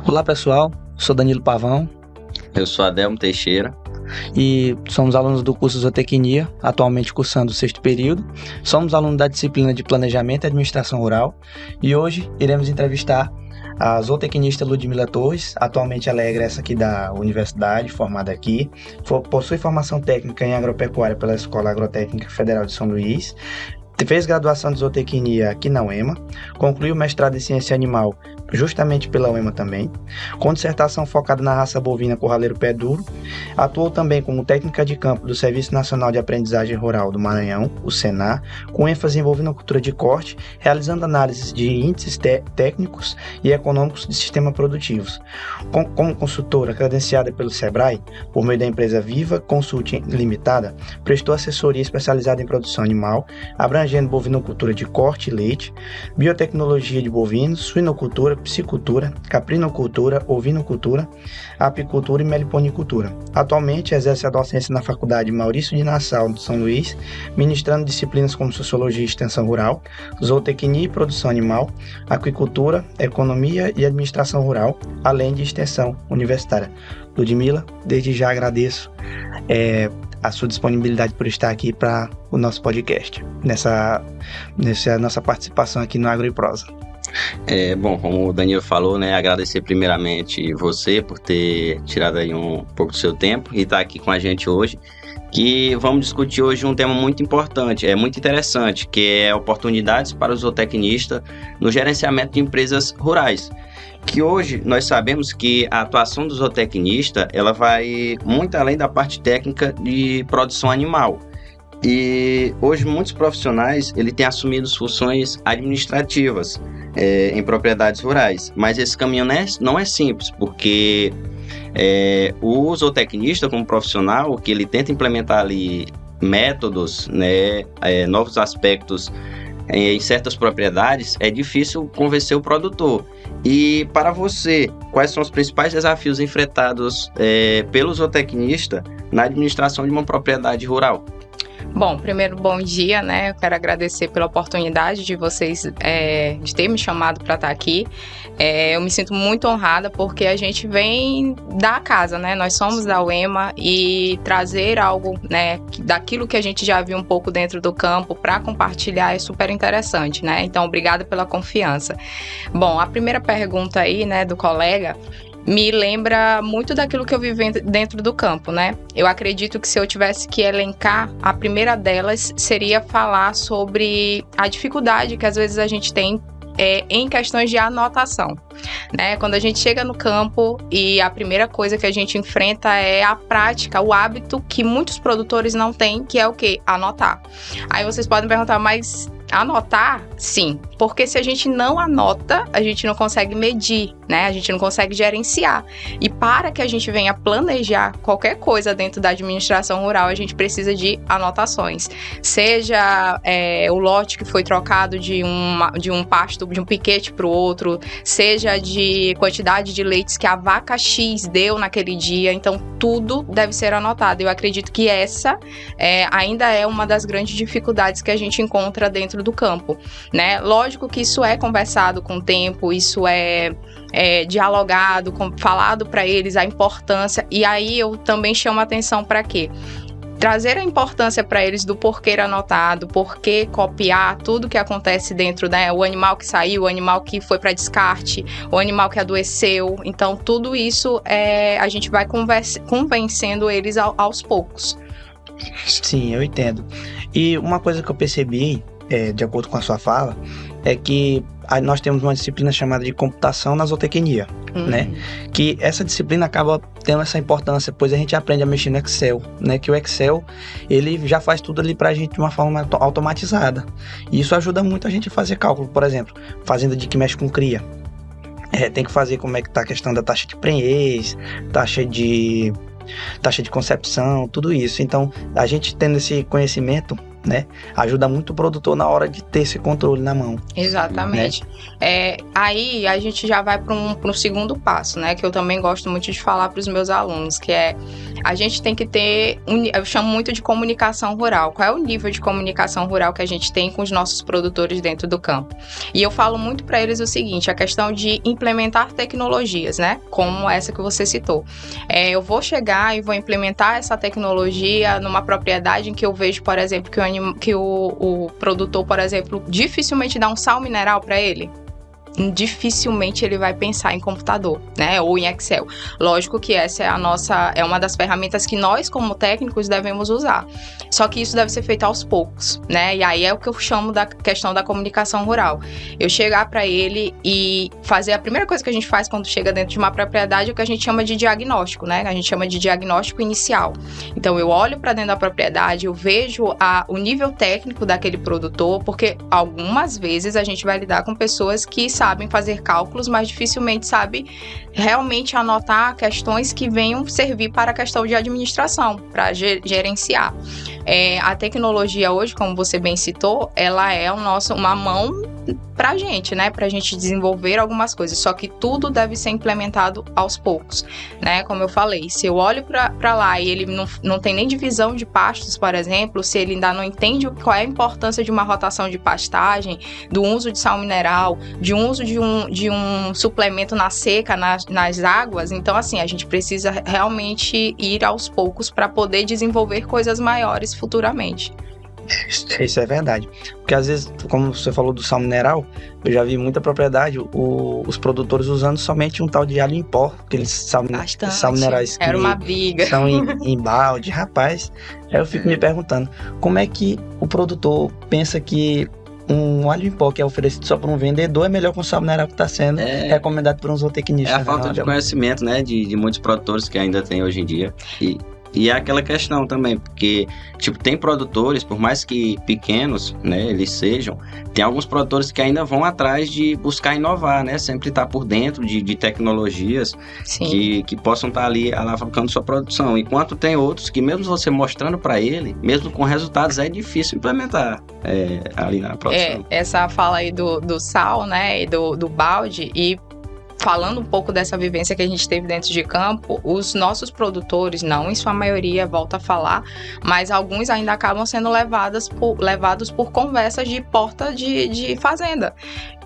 Olá pessoal, sou Danilo Pavão Eu sou Adelmo Teixeira. e somos alunos do curso Zootecnia, atualmente cursando o 6º período. Somos alunos da disciplina de Planejamento e Administração Rural e hoje iremos entrevistar a zootecnista Ludmila Torres. Atualmente ela é egressa aqui da universidade, formada aqui, possui formação técnica em agropecuária pela Escola Agrotécnica Federal de São Luís, fez graduação de zootecnia aqui na UEMA, concluiu mestrado em ciência animal justamente pela UEMA também, com dissertação focada na raça bovina Curraleiro Pé Duro. Atuou também como técnica de campo do Serviço Nacional de Aprendizagem Rural do Maranhão, o SENAR, com ênfase em bovinocultura de corte, realizando análises de índices técnicos e econômicos de sistemas produtivos. Como consultora credenciada pelo SEBRAE, por meio da empresa Viva Consulting Limitada, prestou assessoria especializada em produção animal, abrangendo bovinocultura de corte e leite, biotecnologia de bovinos, suinocultura, piscicultura, caprinocultura, ovinocultura, apicultura e meliponicultura. Atualmente exerce a docência na Faculdade Maurício de Nassau de São Luís, ministrando disciplinas como Sociologia e Extensão Rural, Zootecnia e Produção Animal, Aquicultura, Economia e Administração Rural, além de Extensão Universitária. Ludmila, desde já agradeço a sua disponibilidade por estar aqui para o nosso podcast, nessa nossa participação aqui no Agro e Prosa. Bom, como o Danilo falou, agradecer primeiramente você por ter tirado aí um pouco do seu tempo e estar aqui com a gente hoje, que vamos discutir hoje um tema muito importante, muito interessante, que é oportunidades para o zootecnista no gerenciamento de empresas rurais. Que hoje nós sabemos que a atuação do zootecnista ela vai muito além da parte técnica de produção animal. E hoje muitos profissionais têm assumido funções administrativas em propriedades rurais, mas esse caminho não é simples, porque o zootecnista como profissional, que ele tenta implementar ali métodos, novos aspectos em certas propriedades, é difícil convencer o produtor. E para você, quais são os principais desafios enfrentados pelo zootecnista na administração de uma propriedade rural? Bom, primeiro, bom dia, Eu quero agradecer pela oportunidade de vocês de ter me chamado para estar aqui. Eu me sinto muito honrada porque a gente vem da casa, Nós somos da UEMA e trazer algo, daquilo que a gente já viu um pouco dentro do campo para compartilhar é super interessante, Então, obrigada pela confiança. Bom, a primeira pergunta aí, do colega, me lembra muito daquilo que eu vivi dentro do campo, Eu acredito que se eu tivesse que elencar, a primeira delas seria falar sobre a dificuldade que às vezes a gente tem em questões de anotação, Quando a gente chega no campo e a primeira coisa que a gente enfrenta é a prática, o hábito que muitos produtores não têm, que é o quê? Anotar. Aí vocês podem perguntar, mas anotar? Sim, porque se a gente não anota, a gente não consegue medir, A gente não consegue gerenciar. E para que a gente venha planejar qualquer coisa dentro da administração rural, a gente precisa de anotações. Seja o lote que foi trocado de um pasto, de um piquete para o outro, seja de quantidade de leites que a vaca X deu naquele dia. Então, tudo deve ser anotado. Eu acredito que essa ainda é uma das grandes dificuldades que a gente encontra dentro do campo, Lógico que isso é conversado com o tempo, isso é dialogado, falado para eles a importância, e aí eu também chamo a atenção para quê? Trazer a importância para eles do porquê anotado, do porquê copiar tudo que acontece dentro, o animal que saiu, o animal que foi para descarte, o animal que adoeceu. Então, tudo isso a gente vai convencendo eles aos poucos. Sim, eu entendo. E uma coisa que eu percebi, de acordo com a sua fala, é que nós temos uma disciplina chamada de computação na zootecnia, Que essa disciplina acaba tendo essa importância, pois a gente aprende a mexer no Excel, Que o Excel, ele já faz tudo ali pra gente de uma forma automatizada. E isso ajuda muito a gente a fazer cálculo, por exemplo, fazenda de que mexe com cria. Tem que fazer como é que tá a questão da taxa de prenhez, taxa de concepção, tudo isso. Então, a gente tendo esse conhecimento, né? Ajuda muito o produtor na hora de ter esse controle na mão. Exatamente. Né? Aí a gente já vai para um segundo passo, né? Que eu também gosto muito de falar para os meus alunos, que é a gente tem que ter, eu chamo muito de comunicação rural. Qual é o nível de comunicação rural que a gente tem com os nossos produtores dentro do campo? E eu falo muito para eles o seguinte, a questão de implementar tecnologias, né? Como essa que você citou. Eu vou chegar e vou implementar essa tecnologia numa propriedade em que eu vejo, por exemplo, que o produtor, por exemplo, dificilmente dá um sal mineral para ele. Dificilmente ele vai pensar em computador, né, ou em Excel. Lógico que essa é uma das ferramentas que nós, como técnicos, devemos usar. Só que isso deve ser feito aos poucos, né, e aí é o que eu chamo da questão da comunicação rural. Eu chegar para ele e fazer a primeira coisa que a gente faz quando chega dentro de uma propriedade é o que a gente chama de diagnóstico, né, a gente chama de diagnóstico inicial. Então, eu olho para dentro da propriedade, eu vejo o nível técnico daquele produtor, porque algumas vezes a gente vai lidar com pessoas que sabem fazer cálculos, mas dificilmente sabem realmente anotar questões que venham servir para a questão de administração, para gerenciar. A tecnologia hoje, como você bem citou, ela é uma mão pra gente, né? Pra gente desenvolver algumas coisas, só que tudo deve ser implementado aos poucos, né? Como eu falei, se eu olho pra lá e ele não tem nem divisão de pastos, por exemplo, se ele ainda não entende qual é a importância de uma rotação de pastagem, do uso de sal mineral, de uso de um suplemento na seca, nas águas, então assim, a gente precisa realmente ir aos poucos para poder desenvolver coisas maiores futuramente. Isso é verdade, porque às vezes, como você falou do sal mineral, eu já vi muita propriedade, os produtores usando somente um tal de alho em pó, aqueles sal minerais que era uma briga. São em balde, rapaz. Aí eu fico me perguntando, como é que o produtor pensa que um alho em pó que é oferecido só por um vendedor é melhor que um sal mineral que está sendo recomendado por um zootecnista? É a falta de conhecimento, né, de muitos produtores que ainda tem hoje em dia. E é aquela questão também, porque, tipo, tem produtores, por mais que pequenos, né, eles sejam, tem alguns produtores que ainda vão atrás de buscar inovar, né, sempre estar por dentro de tecnologias que possam estar ali alavancando sua produção. Enquanto tem outros que, mesmo você mostrando para ele, mesmo com resultados, é difícil implementar ali na produção. Essa fala aí do sal, né, e do balde, e falando um pouco dessa vivência que a gente teve dentro de campo, os nossos produtores, não em sua maioria, volto a falar, mas alguns ainda acabam sendo levados por conversas de porta de fazenda.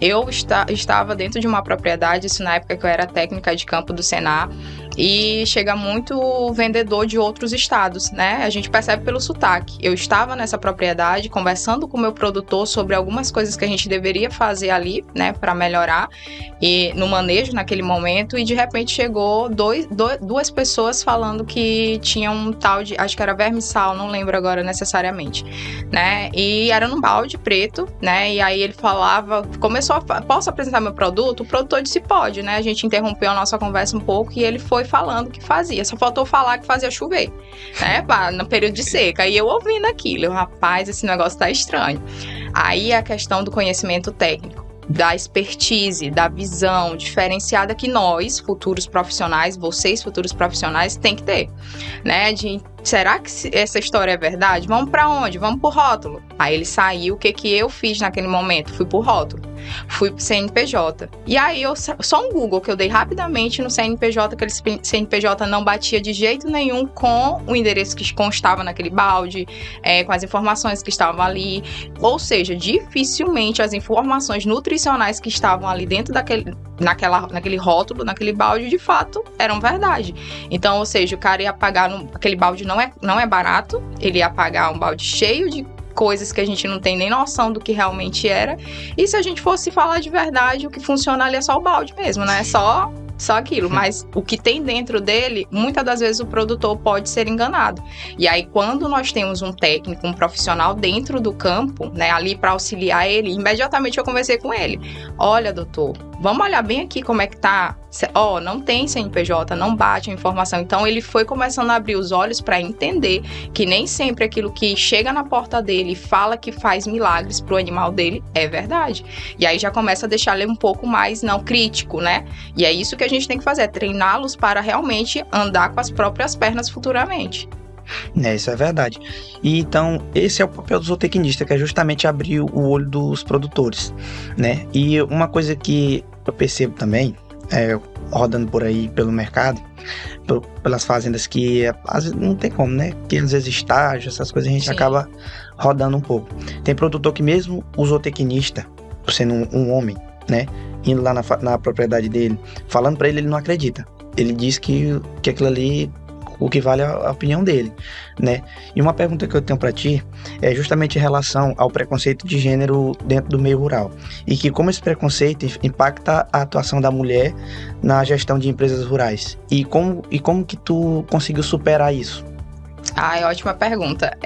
Eu estava dentro de uma propriedade, isso na época que eu era técnica de campo do Senar, e chega muito vendedor de outros estados, né? A gente percebe pelo sotaque. Eu estava nessa propriedade conversando com o meu produtor sobre algumas coisas que a gente deveria fazer ali, né, para melhorar e no manejo naquele momento, e de repente chegou duas pessoas falando que tinha um tal de, acho que era vermissal, não lembro agora necessariamente, né? E era num balde preto, né? E aí ele falava, posso apresentar meu produto? O produtor disse pode, né? A gente interrompeu a nossa conversa um pouco e ele foi falando o que fazia. Só faltou falar que fazia chover, né? No período de seca. E eu ouvindo aquilo, rapaz, esse negócio tá estranho. Aí a questão do conhecimento técnico, da expertise, da visão diferenciada que nós, futuros profissionais, vocês, futuros profissionais, tem que ter, né? Será que essa história é verdade? Vamos para onde? Vamos pro rótulo. Aí ele saiu, o que eu fiz naquele momento? Fui pro rótulo. Fui pro CNPJ. E aí, só um Google que eu dei rapidamente no CNPJ, aquele CNPJ não batia de jeito nenhum com o endereço que constava naquele balde, com as informações que estavam ali. Ou seja, dificilmente as informações nutricionais que estavam ali dentro naquele rótulo, naquele balde, de fato, eram verdade. Então, ou seja, o cara ia pagar aquele balde não é barato, ele ia pagar um balde cheio de coisas que a gente não tem nem noção do que realmente era, e se a gente fosse falar de verdade, o que funciona ali é só o balde mesmo, né? Só aquilo, mas o que tem dentro dele, muitas das vezes o produtor pode ser enganado. E aí, quando nós temos um técnico, um profissional dentro do campo, né, ali para auxiliar ele, imediatamente eu conversei com ele. Olha, doutor, vamos olhar bem aqui como é que tá. Não tem CNPJ, não bate a informação. Então, ele foi começando a abrir os olhos para entender que nem sempre aquilo que chega na porta dele e fala que faz milagres pro animal dele é verdade. E aí já começa a deixar ele um pouco mais não crítico, né? E é isso que a gente tem que fazer, é treiná-los para realmente andar com as próprias pernas futuramente. Isso é verdade. E então, esse é o papel do zootecnista, que é justamente abrir o olho dos produtores, né? E uma coisa que eu percebo também, rodando por aí pelo mercado, pelas fazendas que às vezes não tem como, né? Que às vezes estágio, essas coisas a gente acaba rodando um pouco. Tem produtor que mesmo o zootecnista, sendo um homem, né? Indo lá na propriedade dele, falando pra ele não acredita. Ele diz que aquilo ali, o que vale é a opinião dele, né? E uma pergunta que eu tenho para ti é justamente em relação ao preconceito de gênero dentro do meio rural. E que como esse preconceito impacta a atuação da mulher na gestão de empresas rurais. E como que tu conseguiu superar isso? Ótima pergunta.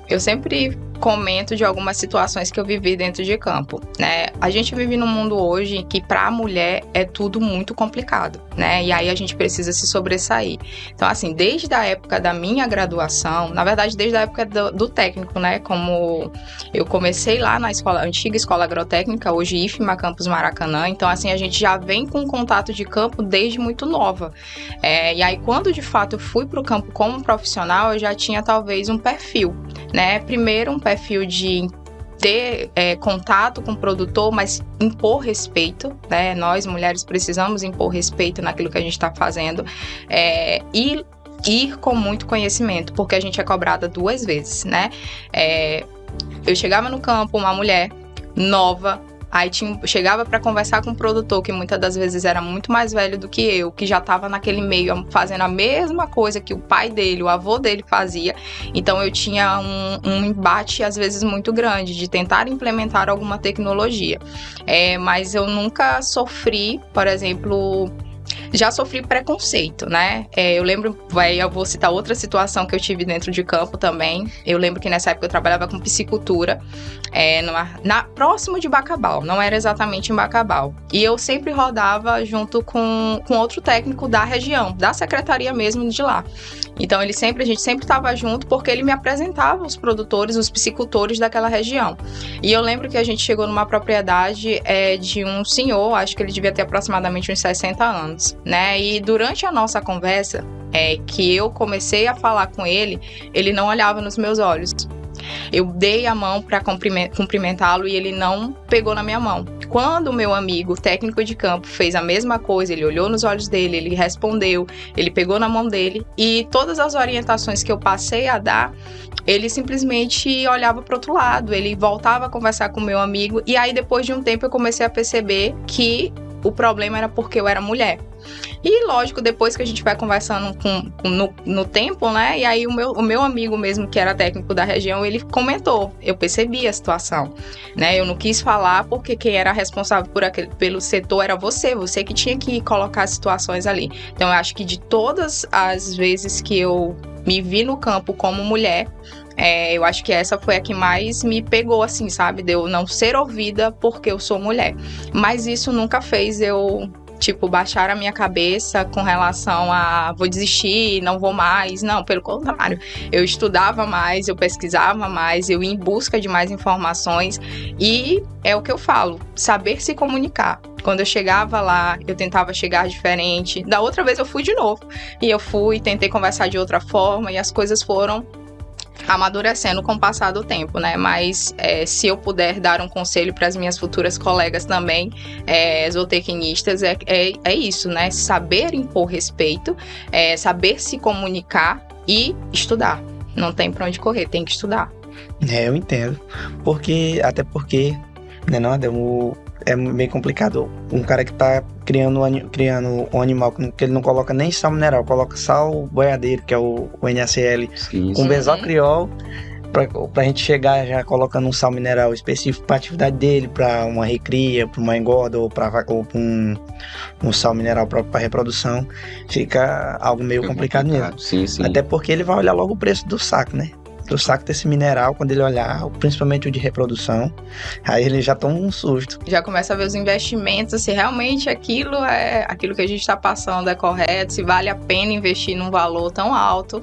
Eu sempre comento de algumas situações que eu vivi dentro de campo, né? A gente vive num mundo hoje que para a mulher é tudo muito complicado, né? E aí a gente precisa se sobressair. Então, assim, desde a época da minha graduação, na verdade, desde a época do técnico, né? Como eu comecei lá na antiga escola agrotécnica, hoje IFMA Campus Maracanã, então, assim, a gente já vem com contato de campo desde muito nova. E aí, quando de fato eu fui para o campo como profissional, eu já tinha talvez um perfil, né? Primeiro, um perfil de ter contato com o produtor, mas impor respeito, né? Nós, mulheres, precisamos impor respeito naquilo que a gente está fazendo e ir com muito conhecimento, porque a gente é cobrada 2 vezes, né? Eu chegava no campo, uma mulher nova, aí chegava para conversar com o produtor, que muitas das vezes era muito mais velho do que eu, que já estava naquele meio fazendo a mesma coisa que o pai dele, o avô dele fazia. Então eu tinha um embate às vezes muito grande de tentar implementar alguma tecnologia. Mas eu nunca sofri, por exemplo, já sofri preconceito, né? Eu lembro, eu vou citar outra situação que eu tive dentro de campo também. Eu lembro que nessa época eu trabalhava com piscicultura, próximo de Bacabal, não era exatamente em Bacabal. E eu sempre rodava junto com outro técnico da região, da secretaria mesmo de lá. Então a gente sempre estava junto porque ele me apresentava os produtores, os piscicultores daquela região. E eu lembro que a gente chegou numa propriedade de um senhor, acho que ele devia ter aproximadamente uns 60 anos, né? E durante a nossa conversa, que eu comecei a falar com ele, ele não olhava nos meus olhos. Eu dei a mão para cumprimentá-lo e ele não pegou na minha mão. Quando o meu amigo técnico de campo fez a mesma coisa, ele olhou nos olhos dele, ele respondeu, ele pegou na mão dele e todas as orientações que eu passei a dar, ele simplesmente olhava para o outro lado, ele voltava a conversar com o meu amigo e aí depois de um tempo eu comecei a perceber que o problema era porque eu era mulher. E lógico, depois que a gente vai conversando no tempo, né? E aí o meu amigo mesmo, que era técnico da região, ele comentou, eu percebi a situação, né? Eu não quis falar porque quem era responsável pelo setor era você que tinha que colocar as situações ali. Então eu acho que de todas as vezes que eu me vi no campo como mulher, eu acho que essa foi a que mais me pegou, assim, sabe? De eu não ser ouvida porque eu sou mulher. Mas isso nunca fez eu, baixar a minha cabeça com relação a vou desistir, não vou mais. Não, pelo contrário. Eu estudava mais, eu pesquisava mais, eu ia em busca de mais informações. E é o que eu falo, saber se comunicar. Quando eu chegava lá, eu tentava chegar diferente. Da outra vez eu fui de novo. E eu tentei conversar de outra forma e as coisas foram amadurecendo com o passar do tempo, né? Mas se eu puder dar um conselho para as minhas futuras colegas também, zootecnistas, é isso, né? Saber impor respeito, saber se comunicar e estudar. Não tem para onde correr, tem que estudar. Eu entendo. Até porque, né, não, é meio complicado. Um cara que tá criando um animal que ele não coloca nem sal mineral, coloca sal boiadeiro, que é o NaCl, com benzocriol, pra gente chegar já colocando um sal mineral específico pra atividade dele, pra uma recria, pra uma engorda ou pra um sal mineral próprio pra reprodução, fica algo meio complicado mesmo. Sim. Até porque ele vai olhar logo o preço do saco, né? Do saco desse mineral, quando ele olhar, principalmente o de reprodução, aí ele já toma um susto. Já começa a ver os investimentos, se realmente aquilo que a gente está passando é correto, se vale a pena investir num valor tão alto.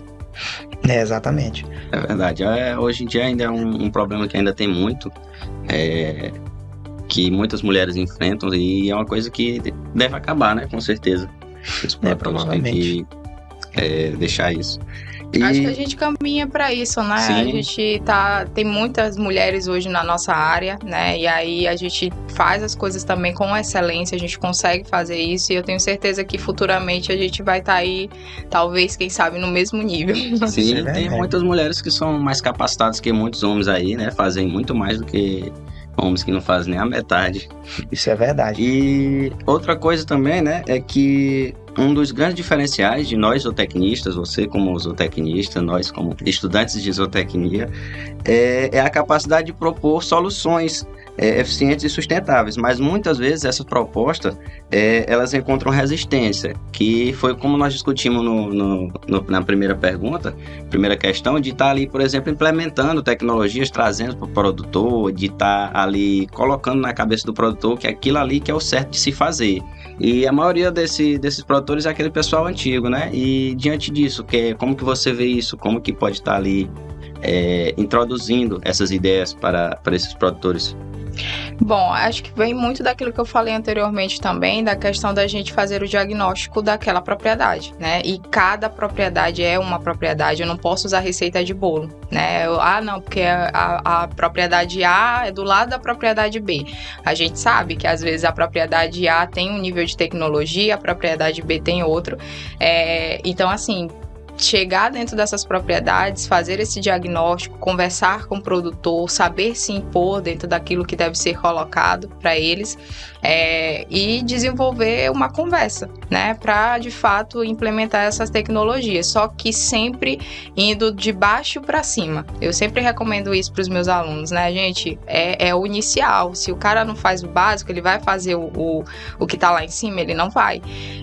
Exatamente. É verdade. Hoje em dia ainda é um problema que ainda tem muito, que muitas mulheres enfrentam, e é uma coisa que deve acabar, né? Com certeza. Os produtores têm que deixar isso. Acho que a gente caminha para isso, né? Sim. A gente tem muitas mulheres hoje na nossa área, né? E aí a gente faz as coisas também com excelência, a gente consegue fazer isso e eu tenho certeza que futuramente a gente vai estar aí, talvez, quem sabe, no mesmo nível. Sim, tem muitas mulheres que são mais capacitadas que muitos homens aí, né? Fazem muito mais do que homens que não fazem nem a metade. Isso é verdade. E outra coisa também, né, é que um dos grandes diferenciais de nós zootecnistas, você como zootecnista, nós como estudantes de zootecnia, é a capacidade de propor soluções eficientes e sustentáveis, mas muitas vezes essas propostas elas encontram resistência, que foi como nós discutimos na primeira pergunta, primeira questão, de estar ali, por exemplo, implementando tecnologias, trazendo para o produtor, de estar ali colocando na cabeça do produtor que aquilo ali que é o certo de se fazer. E a maioria desses produtores é aquele pessoal antigo, né? E diante disso, como que você vê isso? Como que pode estar ali introduzindo essas ideias para esses produtores? Bom, acho que vem muito daquilo que eu falei anteriormente também, da questão da gente fazer o diagnóstico daquela propriedade, né? E cada propriedade é uma propriedade, eu não posso usar receita de bolo, né? Não, porque a propriedade A é do lado da propriedade B. A gente sabe que às vezes a propriedade A tem um nível de tecnologia, a propriedade B tem outro. Então, assim, chegar dentro dessas propriedades, fazer esse diagnóstico, conversar com o produtor, saber se impor dentro daquilo que deve ser colocado para eles e desenvolver uma conversa, né, para de fato implementar essas tecnologias, só que sempre indo de baixo para cima. Eu sempre recomendo isso para os meus alunos, né, gente? É o inicial. Se o cara não faz o básico, ele vai fazer o que está lá em cima, ele não vai.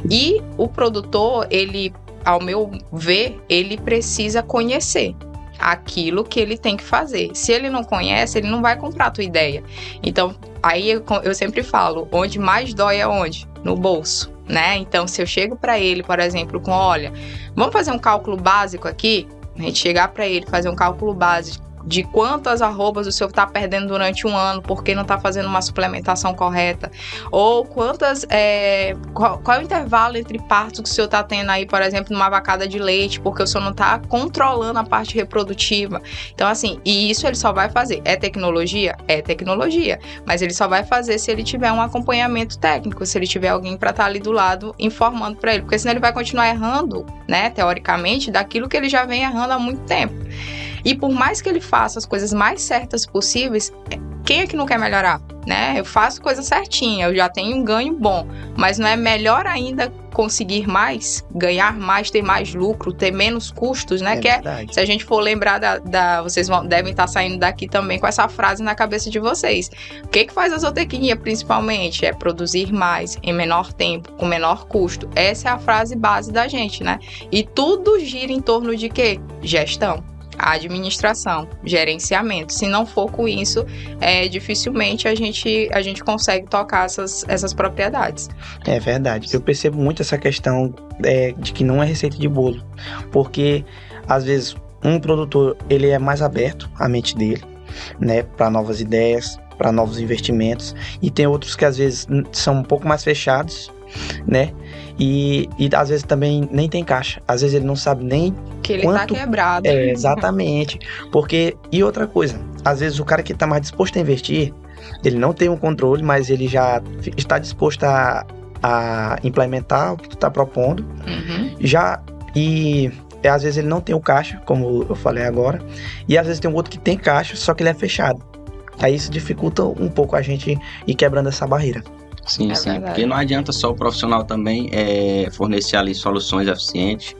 E o produtor, ele, ao meu ver, ele precisa conhecer aquilo que ele tem que fazer. Se ele não conhece, ele não vai comprar a tua ideia. Então, aí eu sempre falo, onde mais dói é onde? No bolso, né? Então, se eu chego para ele, por exemplo, olha, vamos fazer um cálculo básico aqui, a gente chegar para ele, fazer um cálculo básico de quantas arrobas o senhor está perdendo durante um ano porque não está fazendo uma suplementação correta, ou quantas, qual é o intervalo entre partos que o senhor está tendo aí, por exemplo, numa vacada de leite, porque o senhor não está controlando a parte reprodutiva. Então, assim, e isso ele só vai fazer. É tecnologia? É tecnologia, mas ele só vai fazer se ele tiver um acompanhamento técnico, se ele tiver alguém para estar ali do lado informando para ele, porque senão ele vai continuar errando, né, teoricamente, daquilo que ele já vem errando há muito tempo. E por mais que ele faça as coisas mais certas possíveis, quem é que não quer melhorar, né? Eu faço coisa certinha, eu já tenho um ganho bom, mas não é melhor ainda conseguir mais, ganhar mais, ter mais lucro, ter menos custos, né? Se a gente for lembrar vocês devem estar saindo daqui também com essa frase na cabeça de vocês. O que faz a zootecnia principalmente? É produzir mais, em menor tempo, com menor custo. Essa é a frase base da gente, né? E tudo gira em torno de quê? Gestão, administração, gerenciamento. Se não for com isso, dificilmente a gente consegue tocar essas propriedades. É verdade. Eu percebo muito essa questão de que não é receita de bolo, porque às vezes um produtor ele é mais aberto à mente dele, né, para novas ideias, para novos investimentos, e tem outros que às vezes são um pouco mais fechados, né? E às vezes também nem tem caixa. Às vezes ele não sabe nem que ele tá quebrado. Exatamente. Porque, e outra coisa, às vezes o cara que tá mais disposto a investir, ele não tem um controle, mas ele já está disposto a implementar o que tu tá propondo. Uhum. E às vezes ele não tem o caixa, como eu falei agora, e às vezes tem um outro que tem caixa, só que ele é fechado. Aí isso dificulta um pouco a gente ir quebrando essa barreira. Sim, sim, porque não adianta só o profissional também fornecer ali soluções eficientes,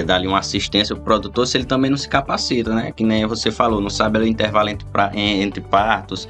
dar ali uma assistência ao produtor, se ele também não se capacita, né? Que nem você falou, não sabe o intervalo entre partos,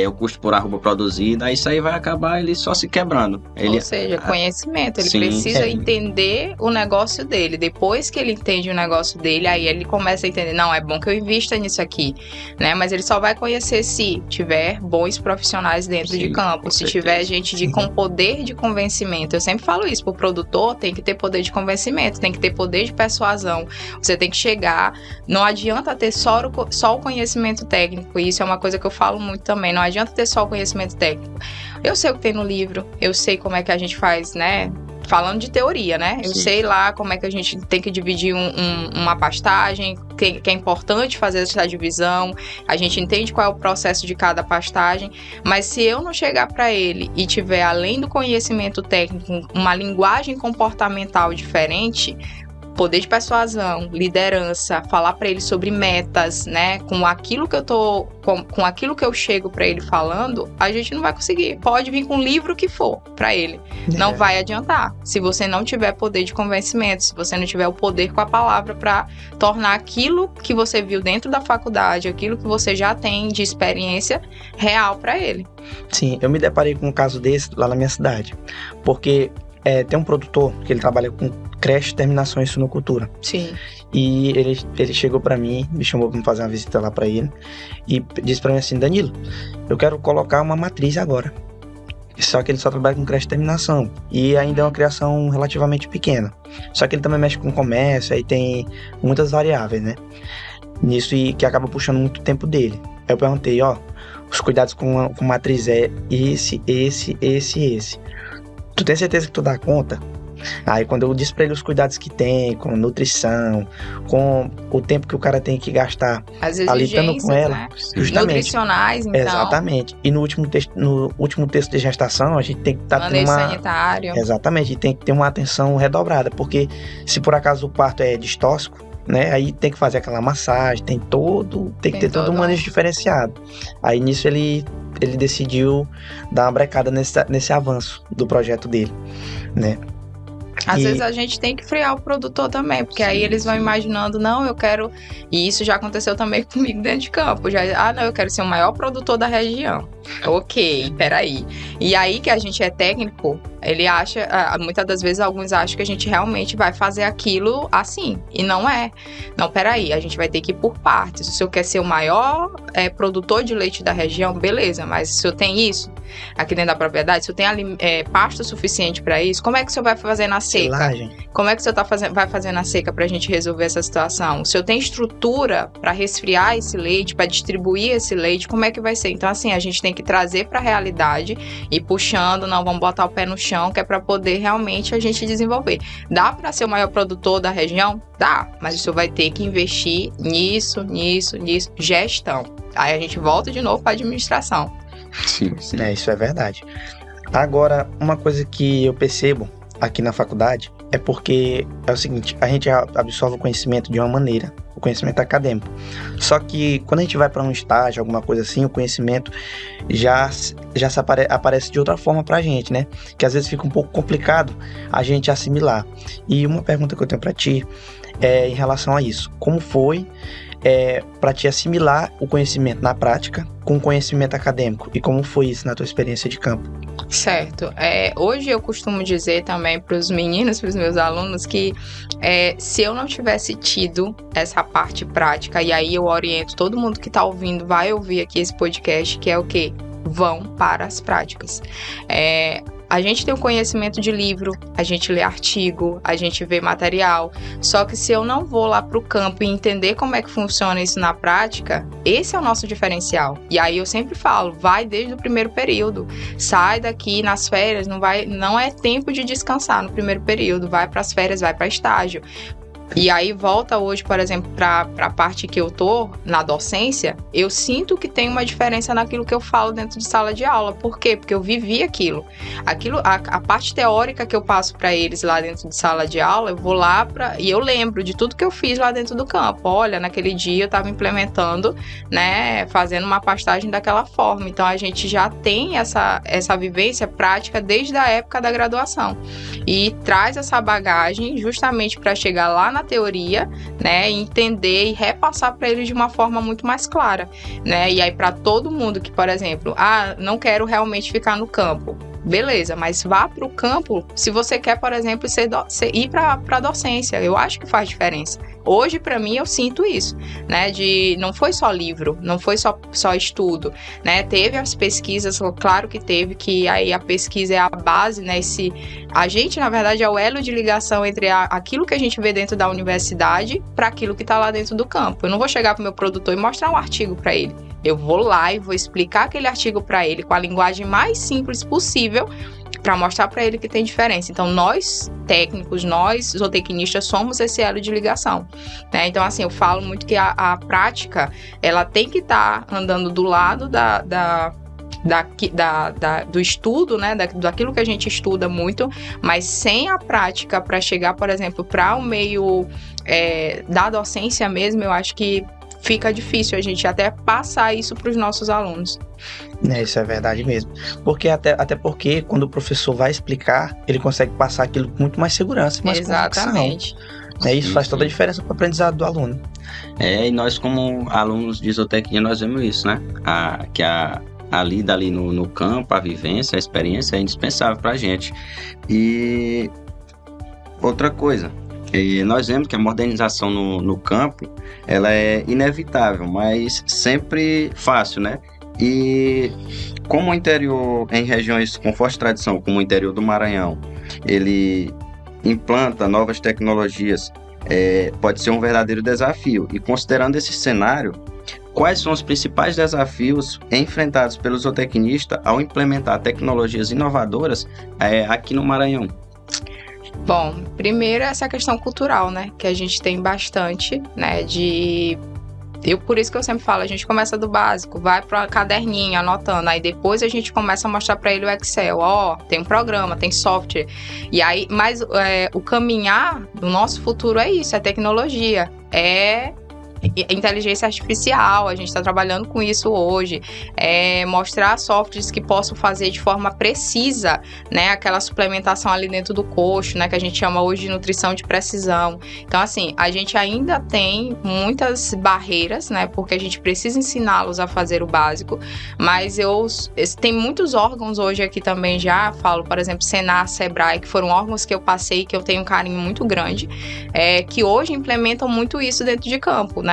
o custo por arroba produzida, isso aí vai acabar ele só se quebrando. Ou seja, conhecimento, ele precisa entender o negócio dele. Depois que ele entende o negócio dele, aí ele começa a entender, não, é bom que eu invista nisso aqui, né? Mas ele só vai conhecer se tiver bons profissionais dentro de campo, se tiver gente com poder de convencimento. Eu sempre falo isso, pro produtor tem que ter poder de convencimento, tem que ter poder de persuasão, você tem que chegar, não adianta ter só o conhecimento técnico, e isso é uma coisa que eu falo muito também, não adianta ter só o conhecimento técnico. Eu sei o que tem no livro, eu sei como é que a gente faz, né, falando de teoria, né? Eu Sim. sei lá como é que a gente tem que dividir uma pastagem, que é importante fazer essa divisão, a gente entende qual é o processo de cada pastagem, mas se eu não chegar para ele e tiver, além do conhecimento técnico, uma linguagem comportamental diferente, poder de persuasão, liderança, falar para ele sobre metas, né? Com aquilo que com aquilo que eu chego para ele falando, a gente não vai conseguir. Pode vir com o livro que for para ele, não vai adiantar. Se você não tiver poder de convencimento, se você não tiver o poder com a palavra para tornar aquilo que você viu dentro da faculdade, aquilo que você já tem de experiência real para ele. Sim, eu me deparei com um caso desse lá na minha cidade, porque tem um produtor que ele trabalha com creche, terminação e suinocultura. Sim. E ele chegou pra mim, me chamou pra fazer uma visita lá pra ele e disse pra mim assim: Danilo, eu quero colocar uma matriz agora. Só que ele só trabalha com creche, terminação e ainda é uma criação relativamente pequena. Só que ele também mexe com comércio, aí tem muitas variáveis, né? Nisso, e que acaba puxando muito tempo dele. Aí eu perguntei: os cuidados com matriz é esse. Tu tem certeza que tu dá conta? Aí quando eu disse pra ele os cuidados que tem, com nutrição, com o tempo que o cara tem que gastar as ali estando com ela, né? justamente. Nutricionais, então. Exatamente. E no último texto de gestação, a gente tem que estar tendo sanitário. Exatamente, e tem que ter uma atenção redobrada, porque se por acaso o parto é distóxico, né, aí tem que fazer aquela massagem, tem que ter todo um manejo diferenciado. Aí nisso ele decidiu dar uma brecada nesse avanço do projeto dele, né? Às vezes a gente tem que frear o produtor também, porque aí eles vão imaginando, não, eu quero... E isso já aconteceu também comigo dentro de campo. Não, eu quero ser o maior produtor da região. Ok, peraí. E aí que a gente é técnico, ele acha... Muitas das vezes alguns acham que a gente realmente vai fazer aquilo assim. E não é. Não, peraí, a gente vai ter que ir por partes. Se o senhor quer ser o maior produtor de leite da região, beleza. Mas se o senhor tem isso aqui dentro da propriedade, se o senhor tem pasto suficiente para isso, como é que o senhor vai fazer na seca? Como é que o senhor vai fazer na seca pra gente resolver essa situação? O senhor tem estrutura para resfriar esse leite, para distribuir esse leite, como é que vai ser? Então, assim, a gente tem que trazer pra realidade e puxando, não, vamos botar o pé no chão, que é pra poder realmente a gente desenvolver. Dá pra ser o maior produtor da região? Dá, mas o senhor vai ter que investir nisso, gestão. Aí a gente volta de novo pra administração. Sim. Isso é verdade. Agora, uma coisa que eu percebo aqui na faculdade é porque é o seguinte: a gente absorve o conhecimento de uma maneira, o conhecimento acadêmico. Só que quando a gente vai para um estágio, alguma coisa assim, o conhecimento já aparece de outra forma pra gente, né? Que às vezes fica um pouco complicado a gente assimilar. E uma pergunta que eu tenho para ti é em relação a isso: como foi para te assimilar o conhecimento na prática com o conhecimento acadêmico? E como foi isso na tua experiência de campo? Certo. Hoje eu costumo dizer também para os meninos, para os meus alunos, que se eu não tivesse tido essa parte prática, e aí eu oriento todo mundo que está ouvindo, vai ouvir aqui esse podcast, que é o quê? Vão para as práticas. A gente tem o conhecimento de livro, a gente lê artigo, a gente vê material, só que se eu não vou lá pro campo e entender como é que funciona isso na prática, esse é o nosso diferencial. E aí eu sempre falo, vai desde o primeiro período, sai daqui nas férias, não é tempo de descansar no primeiro período, vai pras férias, vai para estágio. E aí volta hoje, por exemplo, para a parte que eu tô na docência, eu sinto que tem uma diferença naquilo que eu falo dentro de sala de aula. Por quê? Porque eu vivi aquilo. A parte teórica que eu passo para eles lá dentro de sala de aula, eu vou lá e eu lembro de tudo que eu fiz lá dentro do campo. Olha, naquele dia eu estava implementando, né, fazendo uma pastagem daquela forma. Então a gente já tem essa vivência prática desde a época da graduação. E traz essa bagagem justamente para chegar lá na teoria, né, entender e repassar para eles de uma forma muito mais clara, né? E aí para todo mundo que, por exemplo, não quero realmente ficar no campo. Beleza, mas vá para o campo se você quer, por exemplo, ir para a docência. Eu acho que faz diferença. Hoje, para mim, eu sinto isso, né? Não foi só livro, não foi só estudo, né? Teve as pesquisas, claro que teve, que aí a pesquisa é a base, né? A gente, na verdade, é o elo de ligação entre aquilo que a gente vê dentro da universidade para aquilo que está lá dentro do campo. Eu não vou chegar para o meu produtor e mostrar um artigo para ele. Eu vou lá e vou explicar aquele artigo para ele com a linguagem mais simples possível, para mostrar para ele que tem diferença. Então, nós, técnicos, nós, zootecnistas, somos esse elo de ligação, né? Então, assim, eu falo muito que a prática, ela tem que estar andando do lado do estudo, né, daquilo que a gente estuda muito, mas sem a prática para chegar, por exemplo, para o meio da docência mesmo, eu acho que fica difícil a gente até passar isso para os nossos alunos. Isso é verdade mesmo. Porque até porque quando o professor vai explicar, ele consegue passar aquilo com muito mais segurança e mais Exatamente. convicção. Isso faz toda a diferença para o aprendizado do aluno. E nós como alunos de zootecnia, nós vemos isso, né? A lida ali no campo, a vivência, a experiência é indispensável para a gente. E outra coisa, nós vemos que a modernização no campo, ela é inevitável, mas sempre fácil, né? E como o interior, em regiões com forte tradição, como o interior do Maranhão, ele implanta novas tecnologias, pode ser um verdadeiro desafio. E considerando esse cenário, quais são os principais desafios enfrentados pelo zootecnista ao implementar tecnologias inovadoras aqui no Maranhão? Bom, primeiro essa questão cultural, né, que a gente tem bastante, né, por isso que eu sempre falo, a gente começa do básico, vai para caderninho, anotando, aí depois a gente começa a mostrar para ele o Excel, tem um programa, tem software, e aí, mas o caminhar do nosso futuro é isso, é tecnologia, inteligência artificial, a gente está trabalhando com isso hoje, mostrar softwares que possam fazer de forma precisa, né, aquela suplementação ali dentro do coxo, né, que a gente chama hoje de nutrição de precisão. Então, assim, a gente ainda tem muitas barreiras, né, porque a gente precisa ensiná-los a fazer o básico, mas tem muitos órgãos hoje aqui também, já falo, por exemplo, Senar, Sebrae, que foram órgãos que eu passei, que eu tenho um carinho muito grande, que hoje implementam muito isso dentro de campo, né?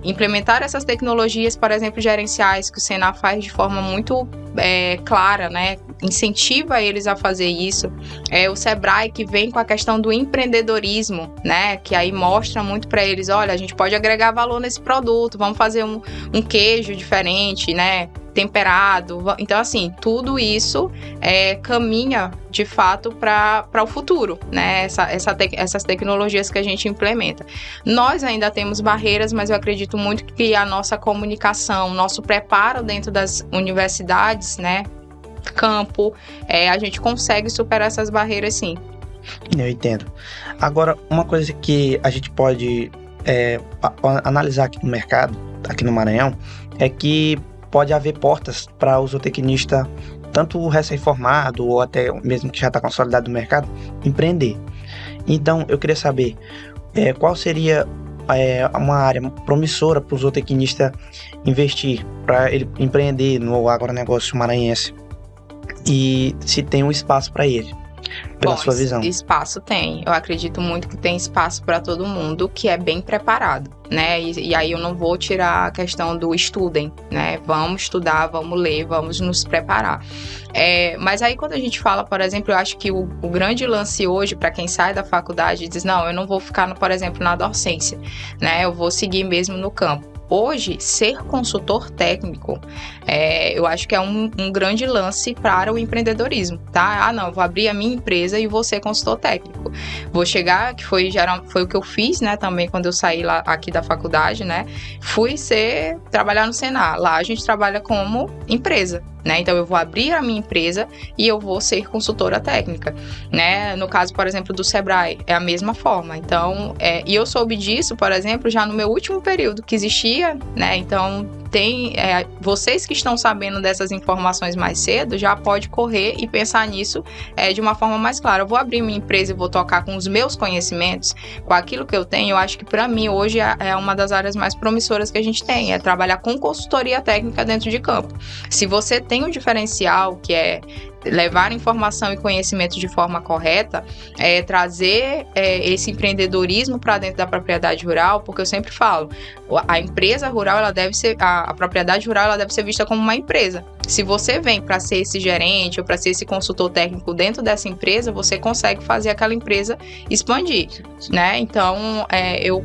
Implementar essas tecnologias, por exemplo, gerenciais, que o Senar faz de forma muito clara, né? Incentiva eles a fazer isso. O Sebrae, que vem com a questão do empreendedorismo, né? Que aí mostra muito para eles, olha, a gente pode agregar valor nesse produto, vamos fazer um queijo diferente, né? Temperado. Então, assim, tudo isso caminha, de fato, para o futuro, né? Essas tecnologias que a gente implementa. Nós ainda temos barreiras, mas eu acredito muito que a nossa comunicação, nosso preparo dentro das universidades, né? Campo, a gente consegue superar essas barreiras, sim. Eu entendo. Agora, uma coisa que a gente pode analisar aqui no mercado, aqui no Maranhão, é que pode haver portas para o zootecnista, tanto o recém-formado ou até mesmo que já está consolidado no mercado, empreender. Então, eu queria saber qual seria uma área promissora para o zootecnista investir, para ele empreender no agronegócio maranhense, e se tem um espaço para ele, pela sua visão. Espaço tem. Eu acredito muito que tem espaço para todo mundo que é bem preparado, né? E aí eu não vou tirar a questão do estudem, né? Vamos estudar, vamos ler, vamos nos preparar. Mas aí quando a gente fala, por exemplo, eu acho que o grande lance hoje para quem sai da faculdade e diz, não, eu não vou ficar, por exemplo, na docência, né? Eu vou seguir mesmo no campo. Hoje, ser consultor técnico, eu acho que é um grande lance para o empreendedorismo, tá? Não, eu vou abrir a minha empresa e vou ser consultor técnico. Vou chegar, que foi o que eu fiz, né, também quando eu saí aqui da faculdade, né? Fui trabalhar no Senar. Lá a gente trabalha como empresa, né? Então, eu vou abrir a minha empresa e eu vou ser consultora técnica, né? No caso, por exemplo, do Sebrae, é a mesma forma. Então, e eu soube disso, por exemplo, já no meu último período que existia, né? Então, vocês que estão sabendo dessas informações mais cedo, já pode correr e pensar nisso de uma forma mais clara. Eu vou abrir minha empresa e vou tocar com os meus conhecimentos, com aquilo que eu tenho. Eu acho que para mim hoje é uma das áreas mais promissoras que a gente tem, é trabalhar com consultoria técnica dentro de campo. Se você tem um diferencial que é levar informação e conhecimento de forma correta, trazer esse empreendedorismo para dentro da propriedade rural, porque eu sempre falo, a empresa rural, a propriedade rural, ela deve ser vista como uma empresa. Se você vem para ser esse gerente ou para ser esse consultor técnico dentro dessa empresa, você consegue fazer aquela empresa expandir, né? Então, eu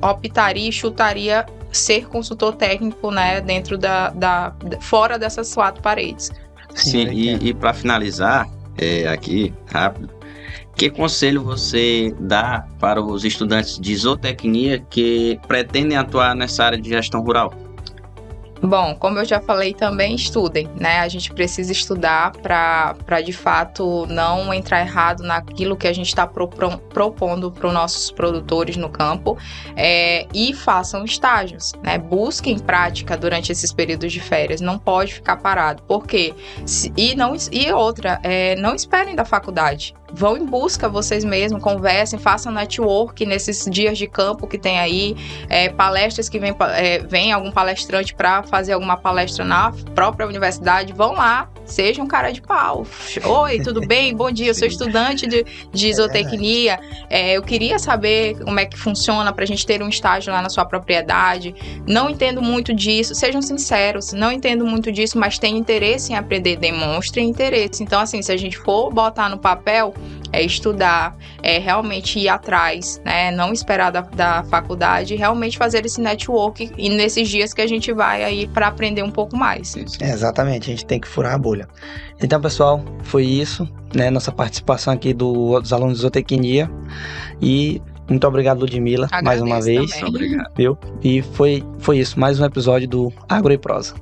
optaria e chutaria ser consultor técnico, né, dentro fora dessas 4 paredes. Sim, e para finalizar, aqui, rápido. Que conselho você dá para os estudantes de zootecnia que pretendem atuar nessa área de gestão rural? Bom, como eu já falei também, estudem, né? A gente precisa estudar para de fato não entrar errado naquilo que a gente está propondo para os nossos produtores no campo, e façam estágios, né? Busquem prática durante esses períodos de férias, não pode ficar parado. Por quê? Não esperem da faculdade. Vão em busca vocês mesmos, conversem, façam network nesses dias de campo que tem aí, palestras que vem algum palestrante para fazer alguma palestra na própria universidade, vão lá, sejam cara de pau. Oi, tudo bem? Bom dia, eu sou estudante de zootecnia, eu queria saber como é que funciona para a gente ter um estágio lá na sua propriedade, não entendo muito disso, sejam sinceros, não entendo muito disso, mas tenho interesse em aprender, demonstrem interesse. Então, assim, se a gente for botar no papel, estudar, realmente ir atrás, né? Não esperar da faculdade, realmente fazer esse network e nesses dias que a gente vai aí para aprender um pouco mais. Exatamente, a gente tem que furar a bolha. Então, pessoal, foi isso, né? Nossa participação aqui dos alunos de zootecnia. E muito obrigado, Ludmila, mais uma vez. Obrigado. Viu? E foi isso, mais um episódio do Agro e Prosa.